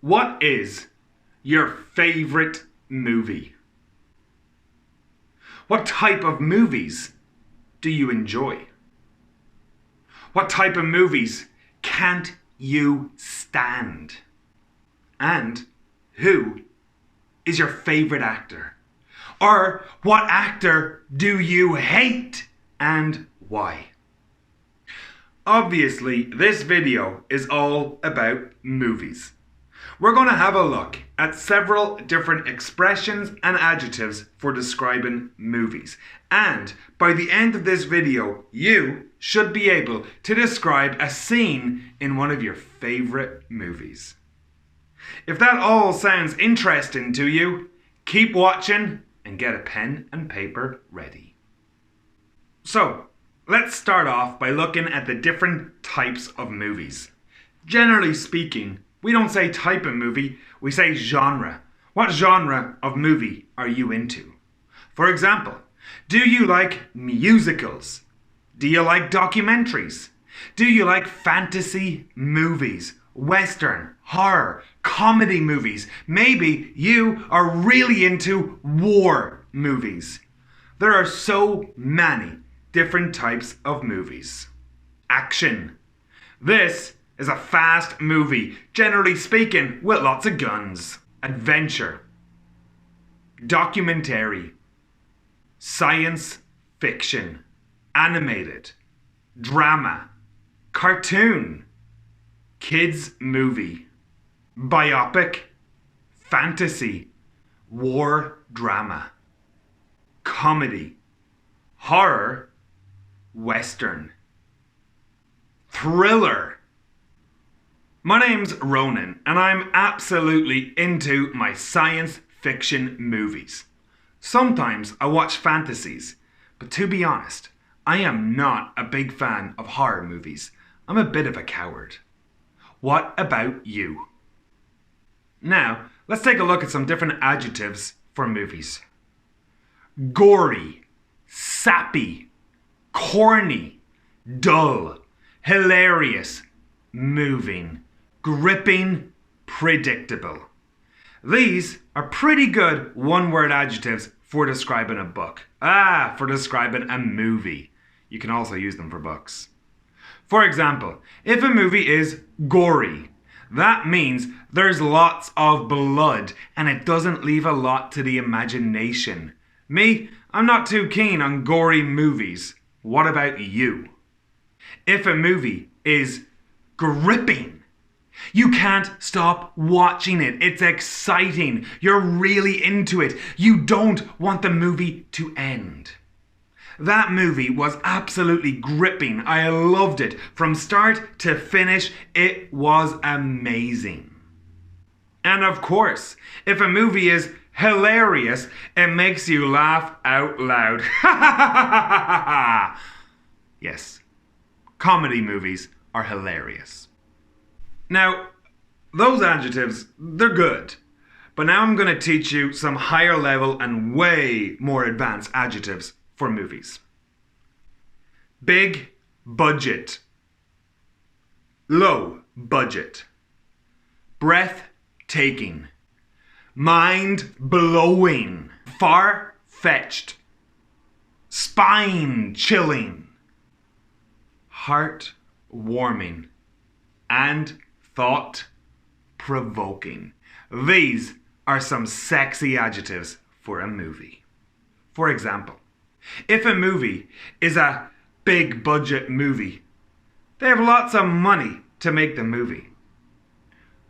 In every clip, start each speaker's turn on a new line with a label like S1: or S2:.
S1: What is your favorite movie? What type of movies do you enjoy? What type of movies can't you stand? And who is your favorite actor? Or what actor do you hate and why? Obviously, this video is all about movies. We're going to have a look at several different expressions and adjectives for describing movies. And by the end of this video, you should be able to describe a scene in one of your favorite movies. If that all sounds interesting to you, keep watching and get a pen and paper ready. So, let's start off by looking at the different types of movies. Generally speaking, we don't say type of movie, we say genre. What genre of movie are you into? For example, do you like musicals? Do you like documentaries? Do you like fantasy movies, western, horror, comedy movies? Maybe you are really into war movies. There are so many different types of movies. Action. This is a fast movie, generally speaking, with lots of guns. Adventure. Documentary. Science fiction. Animated. Drama. Cartoon. Kids movie. Biopic. Fantasy. War drama. Comedy. Horror. Western. Thriller. My name's Ronan, and I'm absolutely into my science fiction movies. Sometimes I watch fantasies, but to be honest, I am not a big fan of horror movies. I'm a bit of a coward. What about you? Now, let's take a look at some different adjectives for movies. Gory, sappy, corny, dull, hilarious, moving, gripping, predictable. These are pretty good one-word adjectives for describing a book. For describing a movie. You can also use them for books. For example, if a movie is gory, that means there's lots of blood and it doesn't leave a lot to the imagination. Me, I'm not too keen on gory movies. What about you? If a movie is gripping, you can't stop watching it. It's exciting. You're really into it. You don't want the movie to end. That movie was absolutely gripping. I loved it. From start to finish, it was amazing. And of course, if a movie is hilarious, it makes you laugh out loud. Yes, comedy movies are hilarious. Now, those adjectives, they're good. But now I'm going to teach you some higher level and way more advanced adjectives for movies. Big budget. Low budget. Breathtaking. Mind-blowing. Far-fetched. Spine-chilling. Heart-warming. And thought-provoking. These are some sexy adjectives for a movie. For example, if a movie is a big budget movie, they have lots of money to make the movie.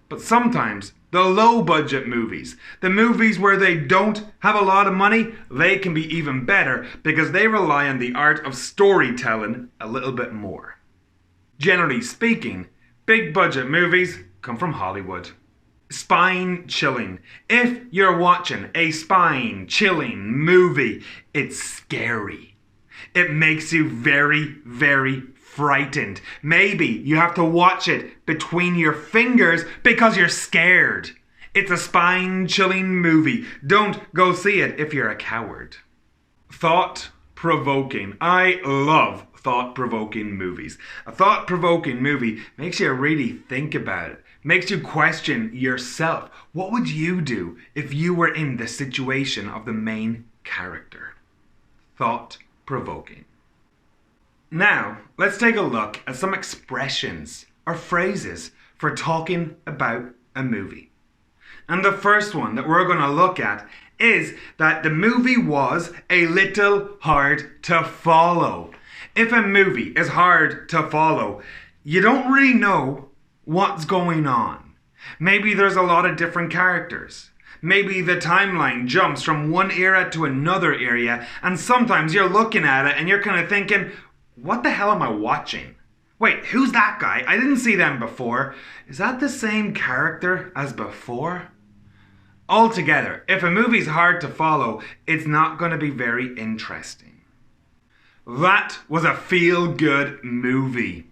S1: But sometimes the low budget movies, the movies where they don't have a lot of money, they can be even better because they rely on the art of storytelling a little bit more. Generally speaking, big budget movies come from Hollywood. Spine-chilling. If you're watching a spine-chilling movie, it's scary. It makes you very, very frightened. Maybe you have to watch it between your fingers because you're scared. It's a spine-chilling movie. Don't go see it if you're a coward. Thought-provoking. I love thought-provoking movies. A thought-provoking movie makes you really think about it. Makes you question yourself. What would you do if you were in the situation of the main character? Thought-provoking. Now, let's take a look at some expressions or phrases for talking about a movie. And the first one that we're going to look at is that the movie was a little hard to follow. If a movie is hard to follow, you don't really know what's going on. Maybe there's a lot of different characters. Maybe the timeline jumps from one era to another area, and sometimes you're looking at it and you're kind of thinking, what the hell am I watching? Wait, who's that guy? I didn't see them before. Is that the same character as before? Altogether, if a movie's hard to follow, it's not going to be very interesting. That was a feel-good movie.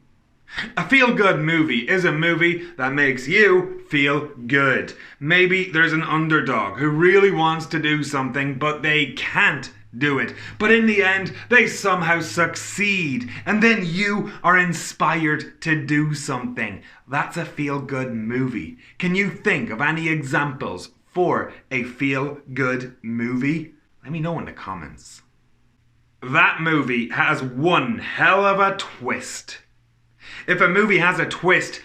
S1: A feel-good movie is a movie that makes you feel good. Maybe there's an underdog who really wants to do something, but they can't do it. But in the end, they somehow succeed. And then you are inspired to do something. That's a feel-good movie. Can you think of any examples for a feel-good movie? Let me know in the comments. That movie has one hell of a twist. If a movie has a twist,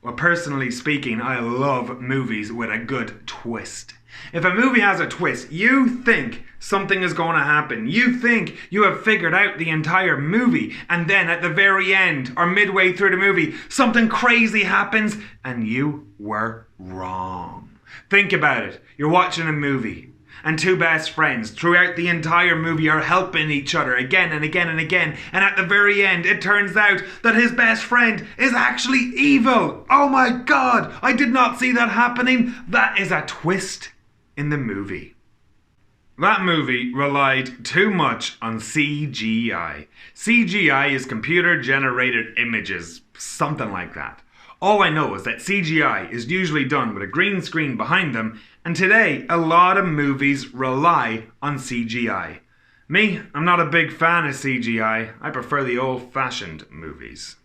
S1: well, personally speaking, I love movies with a good twist. If a movie has a twist, you think something is going to happen. You think you have figured out the entire movie, and then at the very end or midway through the movie, something crazy happens and you were wrong. Think about it. You're watching a movie, and two best friends throughout the entire movie are helping each other again and again and again. And at the very end, it turns out that his best friend is actually evil. Oh my God, I did not see that happening. That is a twist in the movie. That movie relied too much on CGI. CGI is computer generated images, something like that. All I know is that CGI is usually done with a green screen behind them, and today a lot of movies rely on CGI. Me, I'm not a big fan of CGI. I prefer the old-fashioned movies.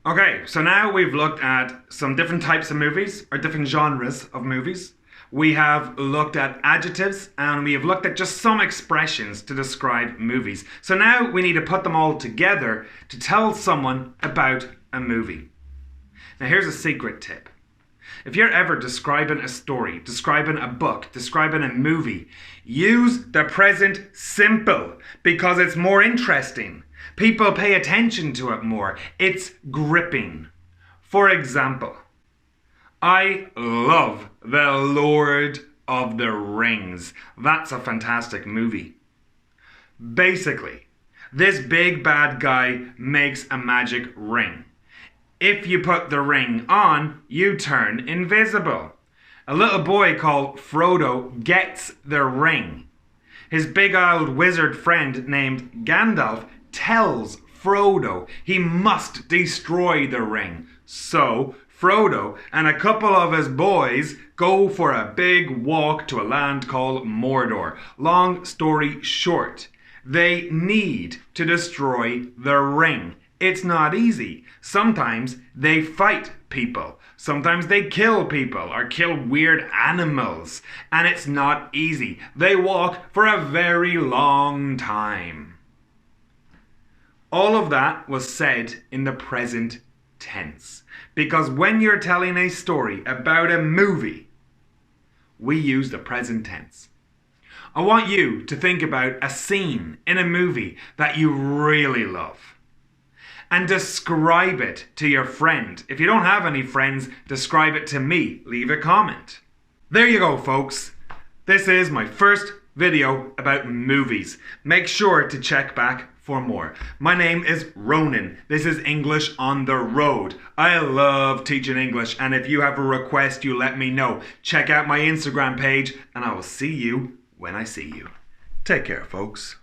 S1: Okay, so now we've looked at some different types of movies, or different genres of movies. We have looked at adjectives, and we have looked at just some expressions to describe movies. So now we need to put them all together to tell someone about a movie. Now here's a secret tip. If you're ever describing a story, describing a book, describing a movie, use the present simple because it's more interesting. People pay attention to it more. It's gripping. For example, I love The Lord of the Rings. That's a fantastic movie. Basically, this big bad guy makes a magic ring. If you put the ring on, you turn invisible. A little boy called Frodo gets the ring. His big old wizard friend named Gandalf tells Frodo he must destroy the ring. So Frodo and a couple of his boys go for a big walk to a land called Mordor. Long story short, they need to destroy the ring. It's not easy. Sometimes they fight people. Sometimes they kill people or kill weird animals. And it's not easy. They walk for a very long time. All of that was said in the present tense. Because when you're telling a story about a movie, we use the present tense. I want you to think about a scene in a movie that you really love. And describe it to your friend. If you don't have any friends, describe it to me. Leave a comment. There you go, folks. This is my first video about movies. Make sure to check back for more. My name is Ronan. This is English on the Road. I love teaching English, and if you have a request, you let me know. Check out my Instagram page, and I will see you when I see you. Take care, folks.